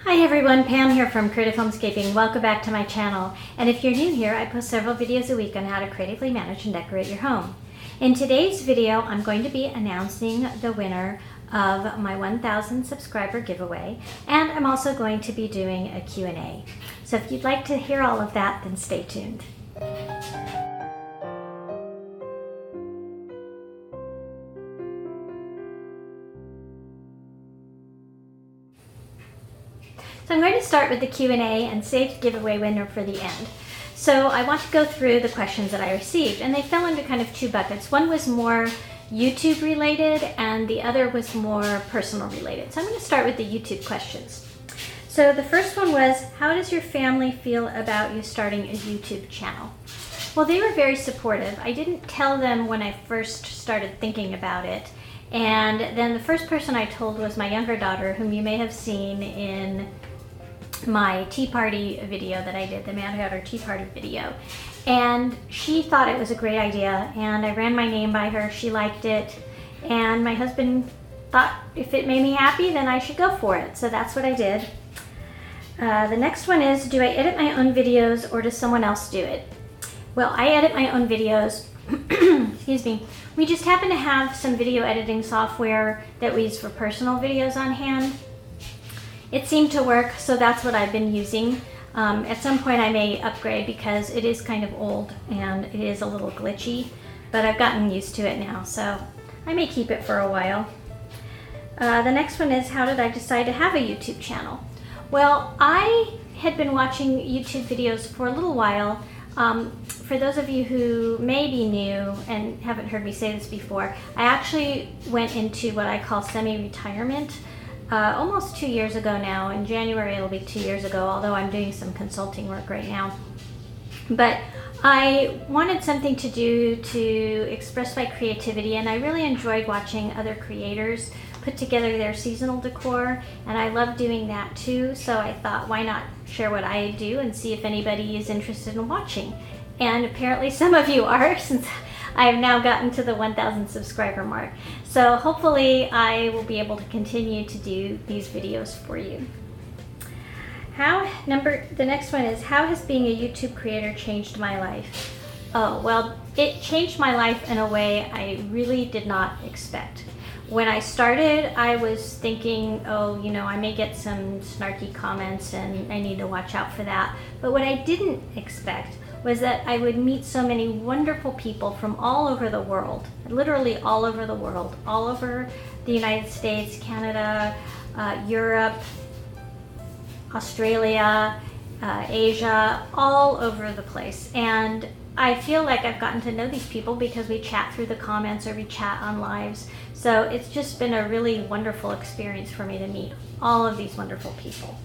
Hi everyone, Pam here from Creative Homescaping. Welcome back to my channel. And if you're new here, I post several videos a week on how to creatively manage and decorate your home. In today's video, I'm going to be announcing the winner of my 1,000 subscriber giveaway, and I'm also going to be doing a Q&A. So if you'd like to hear all of that, then stay tuned. So I'm going to start with the Q&A and save the giveaway winner for the end. So I want to go through the questions that I received, and they fell into kind of two buckets. One was more YouTube related and the other was more personal related. So I'm going to start with the YouTube questions. So the first one was, how does your family feel about you starting a YouTube channel? Well, they were very supportive. I didn't tell them when I first started thinking about it. And then the first person I told was my younger daughter, whom you may have seen in my tea party video that I did, the Man Who Got Her Tea Party video. And she thought it was a great idea, and I ran my name by her. She liked it, and my husband thought if it made me happy, then I should go for it. So that's what I did. The next one is, do I edit my own videos or does someone else do it? Well, I edit my own videos. Excuse me. We just happen to have some video editing software that we use for personal videos on hand. It seemed to work, so that's what I've been using. At some point I may upgrade because it is kind of old and it is a little glitchy, but I've gotten used to it now, so I may keep it for a while. The next one is, how did I decide to have a YouTube channel? Well, I had been watching YouTube videos for a little while. For those of you who may be new and haven't heard me say this before, I actually went into what I call semi-retirement almost 2 years ago now. In January it'll be 2 years ago, although I'm doing some consulting work right now. But I wanted something to do to express my creativity, and I really enjoyed watching other creators put together their seasonal decor, and I love doing that too. So I thought, why not share what I do and see if anybody is interested in watching. And apparently some of you are, since I have now gotten to the 1,000 subscriber mark. So hopefully I will be able to continue to do these videos for you. The next one is, how has being a YouTube creator changed my life? Oh, well, it changed my life in a way I really did not expect. When I started, I was thinking, oh, you know, I may get some snarky comments and I need to watch out for that. But what I didn't expect was that I would meet so many wonderful people from all over the world, literally all over the world, all over the United States, Canada, Europe, Australia, Asia, all over the place. And I feel like I've gotten to know these people because we chat through the comments or we chat on lives. So it's just been a really wonderful experience for me to meet all of these wonderful people.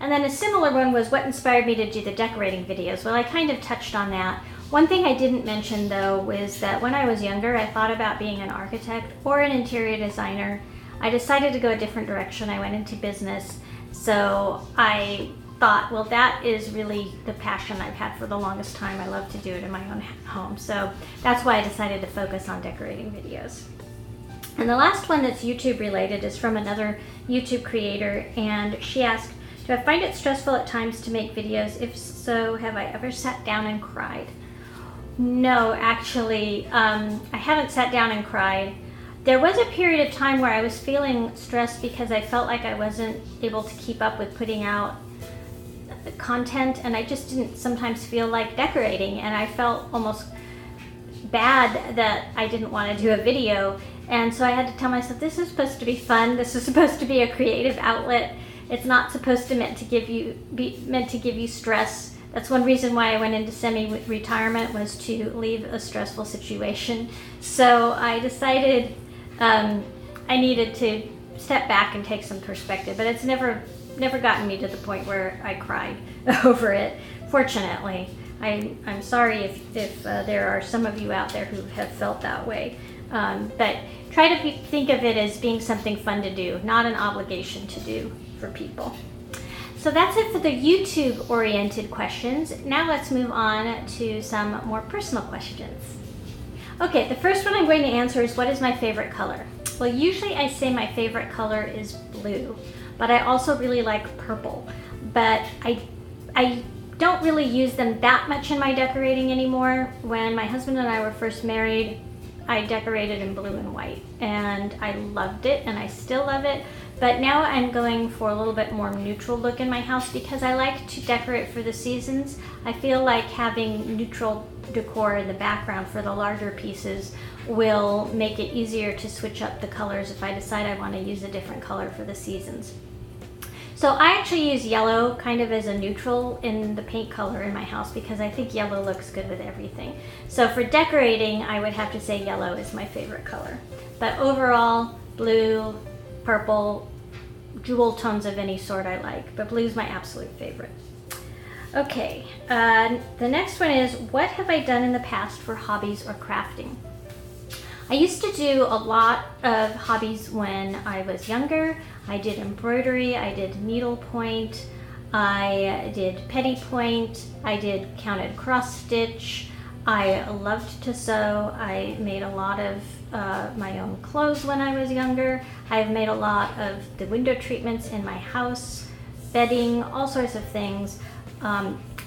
And then a similar one was, what inspired me to do the decorating videos? Well, I kind of touched on that. One thing I didn't mention though was that when I was younger, I thought about being an architect or an interior designer. I decided to go a different direction. I went into business. So I thought, well, that is really the passion I've had for the longest time. I love to do it in my own home. So that's why I decided to focus on decorating videos. And the last one that's YouTube related is from another YouTube creator, and she asked, do I find it stressful at times to make videos? If so, have I ever sat down and cried? No, actually, I haven't sat down and cried. There was a period of time where I was feeling stressed because I felt like I wasn't able to keep up with putting out content, and I just didn't sometimes feel like decorating, and I felt almost bad that I didn't want to do a video. And so I had to tell myself, this is supposed to be fun. This is supposed to be a creative outlet. It's not supposed to be meant to give you stress. That's one reason why I went into semi-retirement, was to leave a stressful situation. So I decided I needed to step back and take some perspective, but it's never gotten me to the point where I cried over it, fortunately. I'm sorry if there are some of you out there who have felt that way, but try to think of it as being something fun to do, not an obligation to do for people. So that's it for the YouTube oriented questions. Now let's move on to some more personal questions. Okay, the first one I'm going to answer is, what is my favorite color? Well, usually I say my favorite color is blue. but I also really like purple. But I don't really use them that much in my decorating anymore. When my husband and I were first married, I decorated in blue and white, and I loved it, and I still love it. But now I'm going for a little bit more neutral look in my house because I like to decorate for the seasons. I feel like having neutral decor in the background for the larger pieces will make it easier to switch up the colors if I decide I want to use a different color for the seasons. So I actually use yellow kind of as a neutral in the paint color in my house because I think yellow looks good with everything. So for decorating, I would have to say yellow is my favorite color. But overall, blue, purple, jewel tones of any sort I like, but blue is my absolute favorite. Okay, the next one is, what have I done in the past for hobbies or crafting? I used to do a lot of hobbies when I was younger. I did embroidery, I did needlepoint, I did petty point, I did counted cross stitch. I loved to sew. I made a lot of my own clothes when I was younger. I've made a lot of the window treatments in my house, bedding, all sorts of things.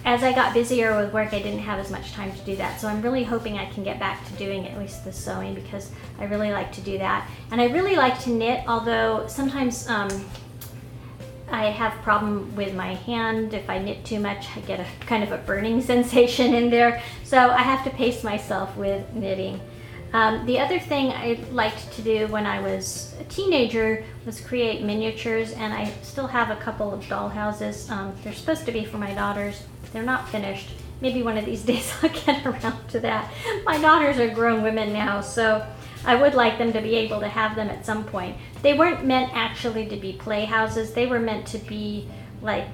As I got busier with work, I didn't have as much time to do that. So I'm really hoping I can get back to doing at least the sewing because I really like to do that. And I really like to knit, although sometimes I have a problem with my hand. If I knit too much, I get a kind of a burning sensation in there. So I have to pace myself with knitting. The other thing I liked to do when I was a teenager was create miniatures, and I still have a couple of doll houses. They're supposed to be for my daughters. They're not finished. Maybe one of these days I'll get around to that. My daughters are grown women now, so I would like them to be able to have them at some point. They weren't meant actually to be playhouses. They were meant to be like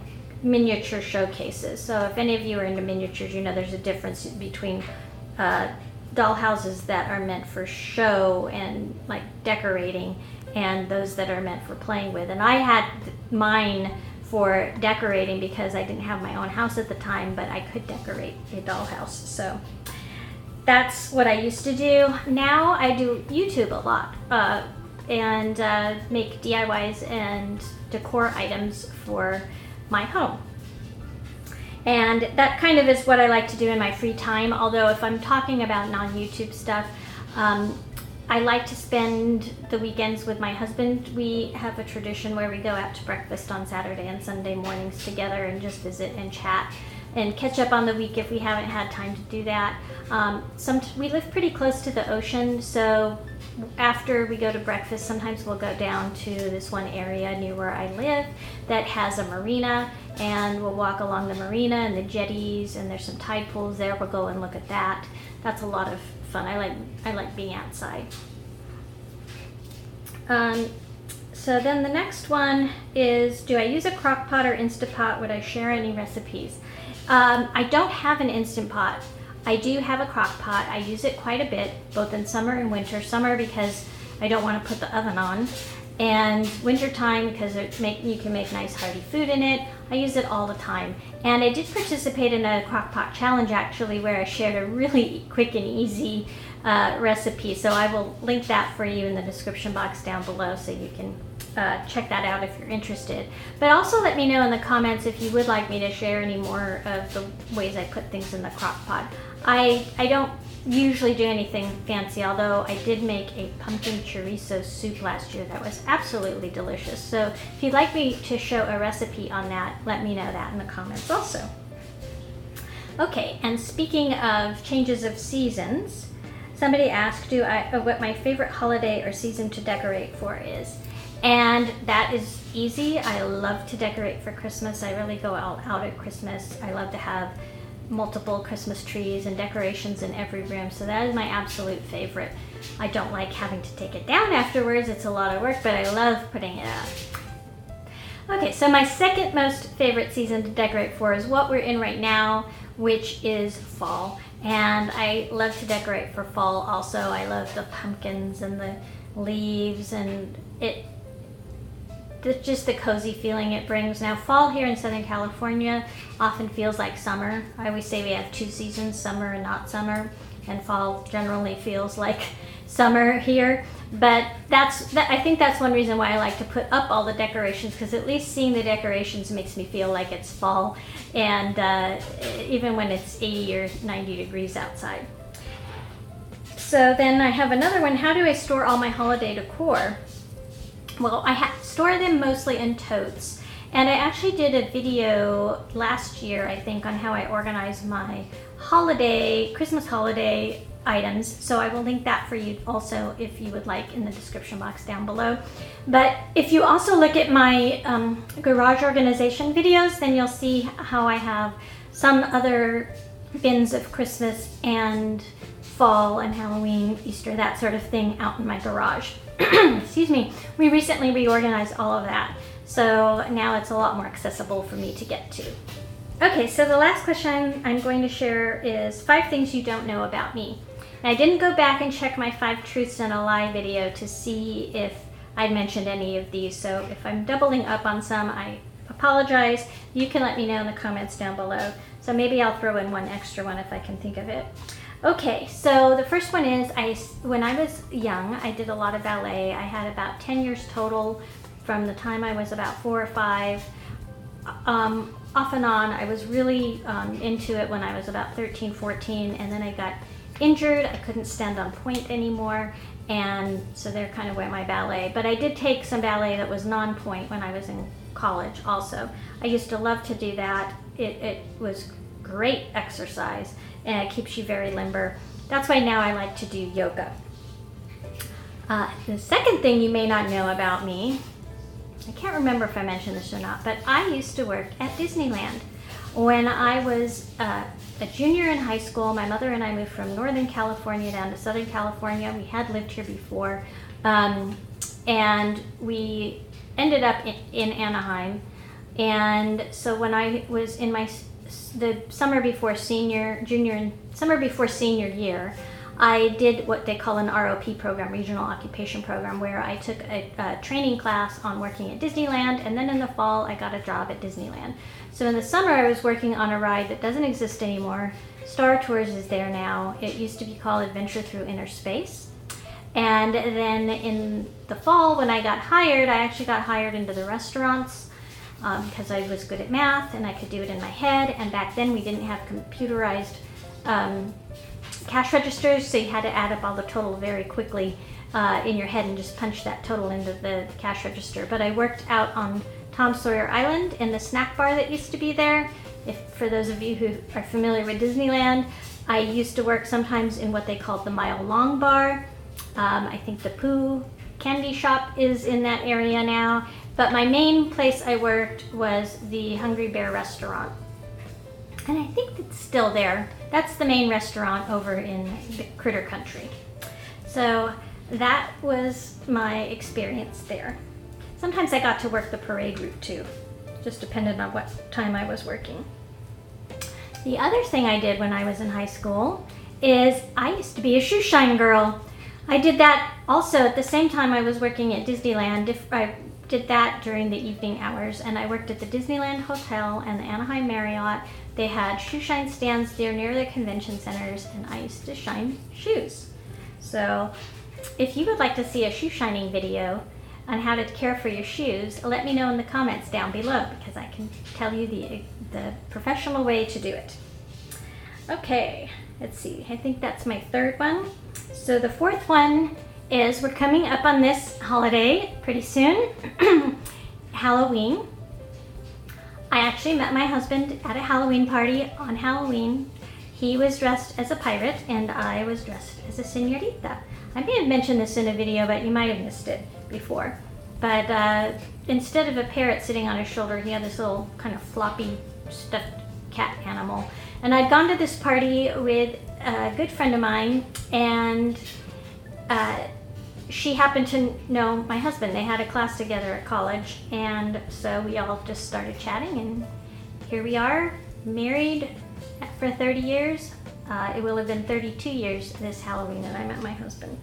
miniature showcases. So if any of you are into miniatures, you know there's a difference between doll houses that are meant for show and like decorating and those that are meant for playing with. And I had mine for decorating because I didn't have my own house at the time, but I could decorate a dollhouse. So that's what I used to do. Now I do YouTube a lot and make DIYs and decor items for my home. And that kind of is what I like to do in my free time. Although if I'm talking about non-YouTube stuff, I like to spend the weekends with my husband. We have a tradition where we go out to breakfast on Saturday and Sunday mornings together and just visit and chat and catch up on the week if we haven't had time to do that. We live pretty close to the ocean, so after we go to breakfast, sometimes we'll go down to this one area near where I live that has a marina, and we'll walk along the marina and the jetties, and there's some tide pools there. We'll go and look at that. That's a lot of fun. I like being outside. So then the next one is, do I use a Crockpot or Instapot? Would I share any recipes? I don't have an Instant Pot. I do have a Crockpot. I use it quite a bit, both in summer and winter. Summer because I don't want to put the oven on, and wintertime because you can make nice hearty food in it. I use it all the time. And I did participate in a Crockpot challenge actually where I shared a really quick and easy recipe. So I will link that for you in the description box down below so you can check that out if you're interested. But also let me know in the comments if you would like me to share any more of the ways I put things in the Crockpot. I don't usually do anything fancy, although I did make a pumpkin chorizo soup last year that was absolutely delicious. So if you'd like me to show a recipe on that, let me know that in the comments also. Okay, and speaking of changes of seasons, somebody asked what my favorite holiday or season to decorate for is. And that is easy. I love to decorate for Christmas. I really go all out at Christmas. I love to have multiple Christmas trees and decorations in every room, so that is my absolute favorite. I don't like having to take it down afterwards. It's a lot of work, but I love putting it up. Okay, so my second most favorite season to decorate for is what we're in right now, which is fall. And I love to decorate for fall also. I love the pumpkins and the leaves, and just the cozy feeling it brings. Now, fall here in Southern California often feels like summer. I always say we have two seasons, summer and not summer, and fall generally feels like summer here. But I think that's one reason why I like to put up all the decorations, because at least seeing the decorations makes me feel like it's fall, and even when it's 80 or 90 degrees outside. So then I have another one. How do I store all my holiday decor? Well, I store them mostly in totes. And I actually did a video last year, I think, on how I organize my Christmas holiday items. So I will link that for you also if you would like in the description box down below. But if you also look at my garage organization videos, then you'll see how I have some other bins of Christmas and fall and Halloween, Easter, that sort of thing out in my garage. Excuse me. We recently reorganized all of that, so now it's a lot more accessible for me to get to. Okay, so the last question I'm going to share is 5 things you don't know about me. And I didn't go back and check my 5 truths and a lie video to see if I mentioned any of these, so if I'm doubling up on some, I apologize. You can let me know in the comments down below. So maybe I'll throw in one extra one if I can think of it. Okay, so the first one is, when I was young, I did a lot of ballet. I had about 10 years total from the time I was about 4 or 5. Off and on, I was really into it when I was about 13, 14, and then I got injured. I couldn't stand on point anymore, and so there kind of went my ballet. But I did take some ballet that was non-point when I was in college also. I used to love to do that. It was great exercise, and it keeps you very limber. That's why now I like to do yoga. The second thing you may not know about me, I can't remember if I mentioned this or not, but I used to work at Disneyland. When I was a junior in high school, my mother and I moved from Northern California down to Southern California. We had lived here before, and we ended up in Anaheim. And so when I was in the summer before senior year, I did what they call an ROP program, Regional Occupation Program, where I took a training class on working at Disneyland, and then in the fall I got a job at Disneyland. So in the summer I was working on a ride that doesn't exist anymore. Star Tours is there now. It used to be called Adventure Through Inner Space. And then in the fall when I got hired, I actually got hired into the restaurants because I was good at math and I could do it in my head. And back then we didn't have computerized cash registers, so you had to add up all the total very quickly in your head and just punch that total into the cash register. But I worked out on Tom Sawyer Island in the snack bar that used to be there. For those of you who are familiar with Disneyland, I used to work sometimes in what they called the Mile Long Bar. I think the Pooh candy shop is in that area now. But my main place I worked was the Hungry Bear restaurant. And I think it's still there. That's the main restaurant over in Critter Country. So that was my experience there. Sometimes I got to work the parade route too. Just depended on what time I was working. The other thing I did when I was in high school is I used to be a shoeshine girl. I did that also at the same time I was working at Disneyland. I did that during the evening hours, and I worked at the Disneyland Hotel and the Anaheim Marriott. They had shoeshine stands there near the convention centers, and I used to shine shoes. So if you would like to see a shoe shining video on how to care for your shoes, let me know in the comments down below, because I can tell you the professional way to do it. Okay, let's see. I think that's my third one. So the fourth one is, we're coming up on this holiday pretty soon, Halloween. I actually met my husband at a Halloween party on Halloween. He was dressed as a pirate and I was dressed as a señorita. I may have mentioned this in a video, but you might have missed it before. But instead of a parrot sitting on his shoulder, he had this little kind of floppy stuffed cat animal. And I'd gone to this party with a good friend of mine, and she happened to know my husband. They had a class together at college, and so we all just started chatting, and here we are, married for 30 years. It will have been 32 years this Halloween that I met my husband.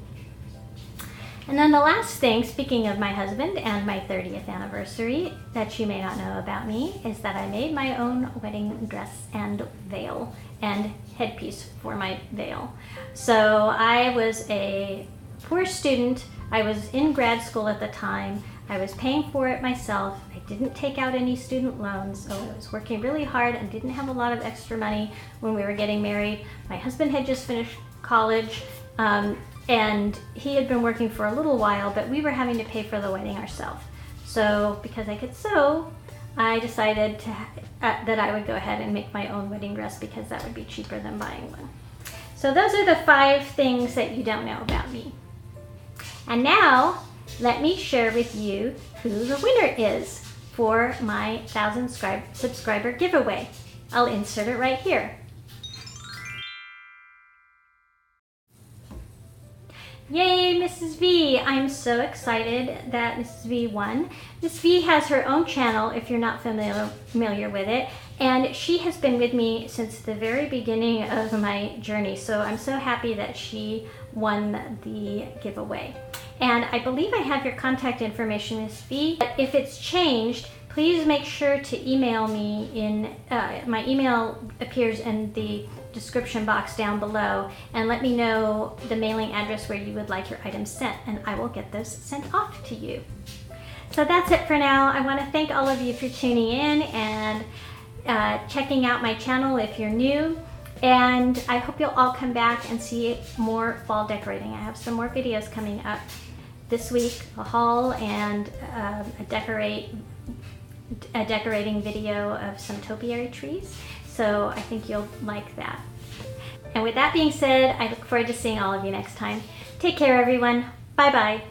And then the last thing, speaking of my husband and my 30th anniversary, that you may not know about me, is that I made my own wedding dress and veil and headpiece for my veil. So I was a poor student. I was in grad school at the time. I was paying for it myself. I didn't take out any student loans, so I was working really hard and didn't have a lot of extra money when we were getting married. My husband had just finished college, and he had been working for a little while, but we were having to pay for the wedding ourselves. So because I could sew, I decided that I would go ahead and make my own wedding dress because that would be cheaper than buying one. So those are the 5 things that you don't know about me. And now, let me share with you who the winner is for my 1,000 subscriber giveaway. I'll insert it right here. Yay, Mrs. V! I'm so excited that Mrs. V won. Mrs. V has her own channel, if you're not familiar with it, and she has been with me since the very beginning of my journey, so I'm so happy that she won the giveaway. And I believe I have your contact information, Ms. V. If it's changed, please make sure to email me. My email appears in the description box down below, and let me know the mailing address where you would like your items sent, and I will get those sent off to you. So that's it for now. I want to thank all of you for tuning in and checking out my channel if you're new. And I hope you'll all come back and see more fall decorating. I have some more videos coming up this week, a haul and a decorating video of some topiary trees. So I think you'll like that. And with that being said, I look forward to seeing all of you next time. Take care, everyone. Bye-bye.